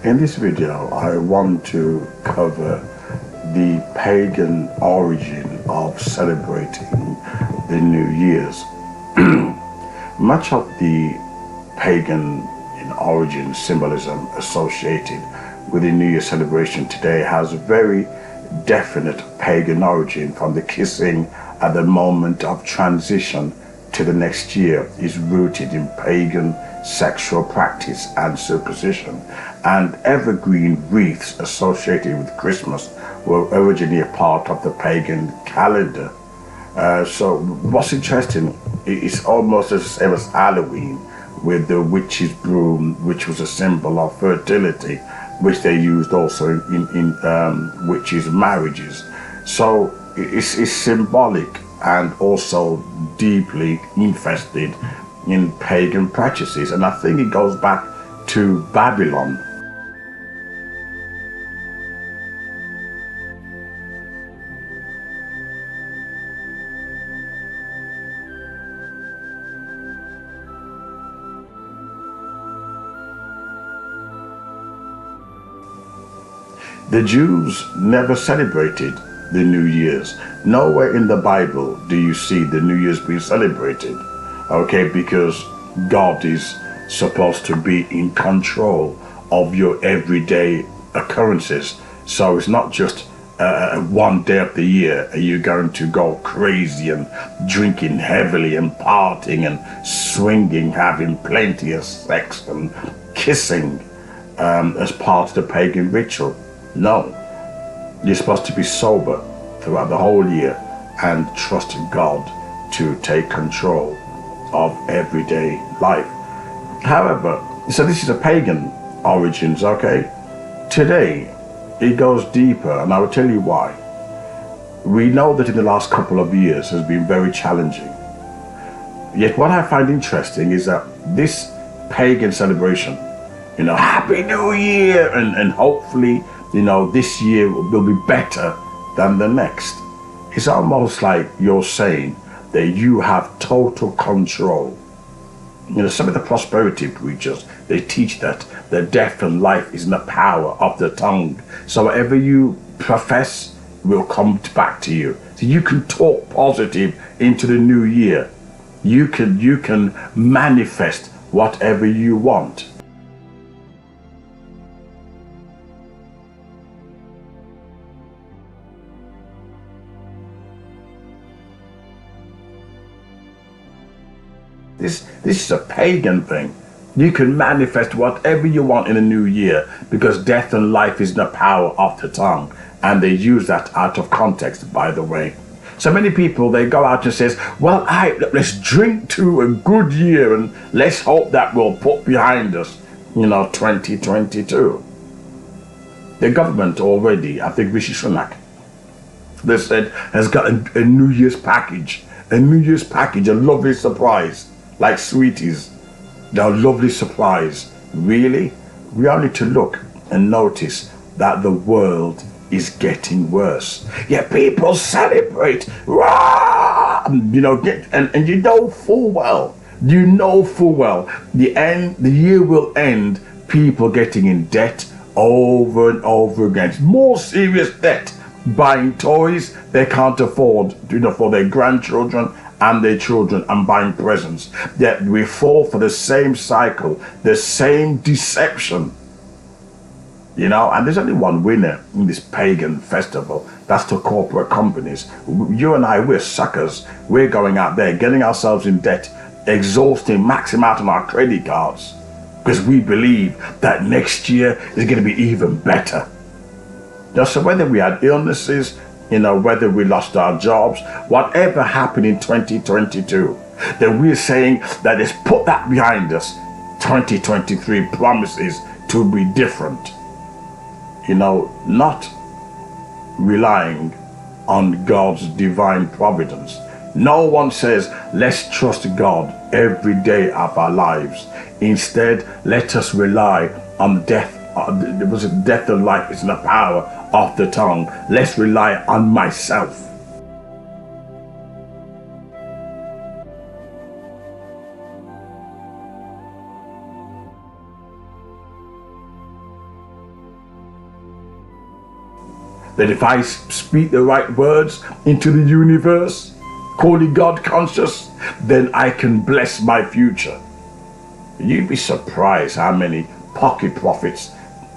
In this video, I want to cover the pagan origin of celebrating the New Year's. Much of the pagan origin symbolism associated with the New Year celebration today has a very definite pagan origin. From the kissing at the moment of transition to the next year is rooted in pagan sexual practice and superstition, and evergreen wreaths associated with Christmas were originally a part of the pagan calendar. So what's interesting, it's almost the same as Halloween with the witch's broom, which was a symbol of fertility, which they used also in witches' marriages. So it's symbolic and also deeply infested in pagan practices, and I think it goes back to Babylon. The Jews never celebrated the New Year's. Nowhere in the Bible do you see the New Year's being celebrated. Okay, because God is supposed to be in control of your everyday occurrences. So it's not just one day of the year are you going to go crazy and drinking heavily and partying and swinging, having plenty of sex and kissing as part of the pagan ritual. No, you're supposed to be sober throughout the whole year and trust God to take control of everyday life. However, so this is a pagan origins, okay? Today, it goes deeper, and I will tell you why. We know that in the last couple of years has been very challenging. Yet what I find interesting is that this pagan celebration, Happy New Year, and hopefully, this year will be better than the next. It's almost like you're saying that you have total control. Some of the prosperity preachers, they teach that the death and life is in the power of the tongue. So whatever you profess will come back to you. So you can talk positive into the new year. You can manifest whatever you want. This is a pagan thing. You can manifest whatever you want in a new year because death and life is in the power of the tongue. And they use that out of context, by the way. So many people, they go out and says, well, let's drink to a good year and let's hope that we'll put behind us, 2022. The government already, I think Rishi Sunak, they said, has got a New Year's package. A New Year's package, a lovely surprise. Like sweeties, they're a lovely surprise. Really? We all need to look and notice that the world is getting worse. Yet people celebrate, rah! And you know full well, the year will end, people getting in debt over and over again. It's more serious debt, buying toys they can't afford, for their grandchildren and their children, and buying presents. Yet we fall for the same cycle, the same deception. And there's only one winner in this pagan festival. That's the corporate companies. You and I, we're suckers. We're going out there, getting ourselves in debt, exhausting, maxing out on our credit cards, because we believe that next year is going to be even better. So whether we had illnesses, whether we lost our jobs, whatever happened in 2022, then we're saying that let's put that behind us. 2023 promises to be different. Not relying on God's divine providence. No one says, let's trust God every day of our lives. Instead, let us rely on death. Death and life is in the power of the tongue. Let's rely on myself. that if I speak the right words into the universe, calling God conscious, then I can bless my future. You'd be surprised how many pocket prophets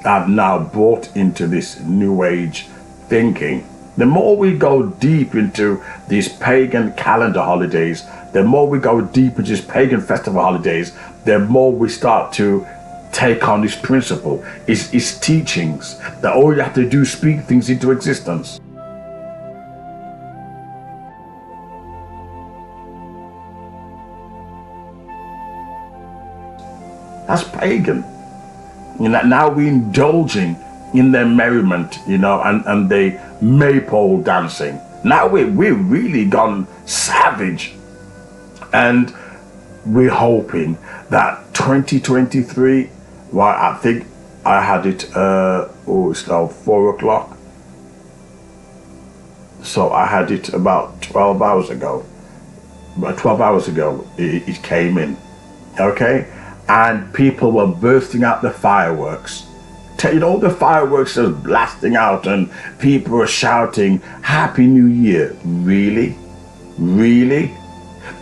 have now brought into this new age thinking. The more we go deep into these pagan calendar holidays, the more we go deep into these pagan festival holidays, the more we start to take on this principle, is teachings that all you have to do is speak things into existence. That's pagan. You know, now we're indulging in their merriment, you know, and the maypole dancing. Now we're really gone savage. And we're hoping that 2023, well, I think I had it, it's now 4 o'clock. So I had it about 12 hours ago. About 12 hours ago, it came in, okay? And people were bursting out the fireworks. You know, the fireworks are blasting out and people were shouting, Happy New Year. Really? Really?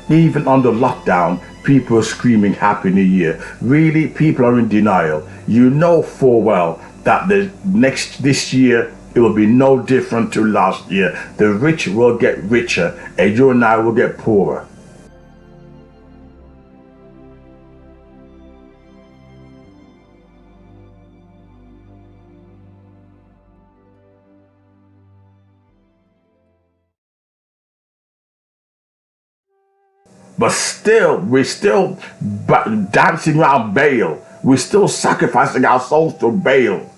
Even under lockdown, people are screaming Happy New Year. Really? People are in denial. You know full well that this year, it will be no different to last year. The rich will get richer and you and I will get poorer. But we're still dancing around Baal. We're still sacrificing our souls to Baal,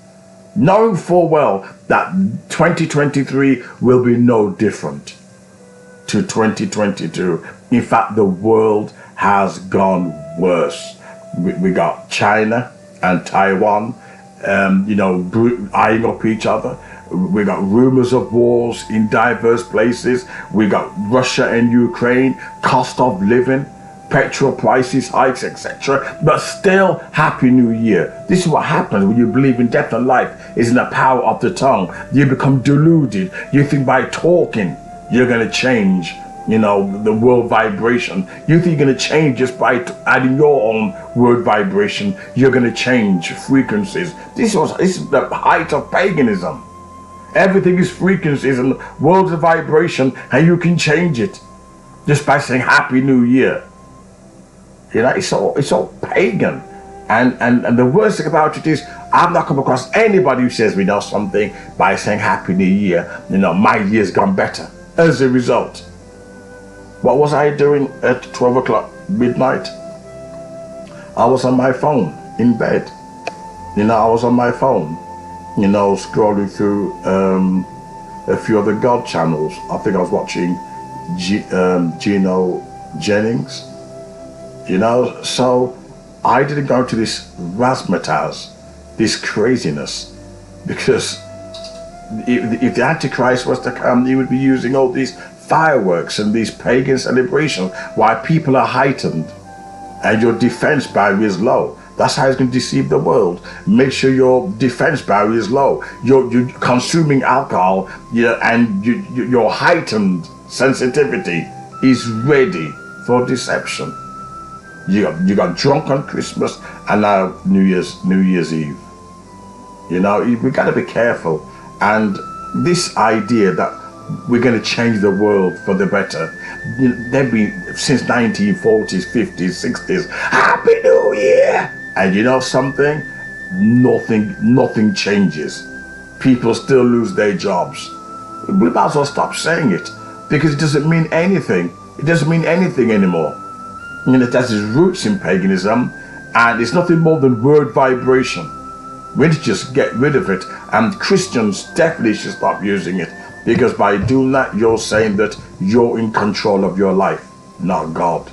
knowing full well that 2023 will be no different to 2022. In fact, the world has gone worse. We got China and Taiwan, eyeing up each other. We got rumors of wars in diverse places. We got Russia and Ukraine, cost of living, petrol prices hikes, etc. But still, Happy New Year. This is what happens when you believe in death and life is in the power of the tongue. You become deluded. You think by talking you're going to change, the world vibration. You think you're going to change just by adding your own word vibration. You're going to change frequencies. This is the height of paganism. Everything is frequencies and worlds of vibration, and you can change it just by saying Happy New Year. It's all pagan. And the worst thing about it is I've not come across anybody who says we know something by saying Happy New Year. My year's gone better. As a result, what was I doing at 12 o'clock midnight? I was on my phone in bed. I was on my phone, scrolling through a few other God channels. I think I was watching Gino Jennings, so I didn't go to this razzmatazz, this craziness, because if the Antichrist was to come, he would be using all these fireworks and these pagan celebrations while people are heightened and your defense barrier is low. That's how he's going to deceive the world. Make sure your defense barrier is low. You're consuming alcohol, and your heightened sensitivity is ready for deception. You got drunk on Christmas and now New Year's Eve. We got to be careful. And this idea that we're going to change the world for the better, they've been since 1940s, 50s, 60s. Happy New Year! And something? Nothing changes. People still lose their jobs. We might as well stop saying it because it doesn't mean anything. It doesn't mean anything anymore. It has its roots in paganism, and it's nothing more than word vibration. We need to just get rid of it, and Christians definitely should stop using it, because by doing that, you're saying that you're in control of your life, not God.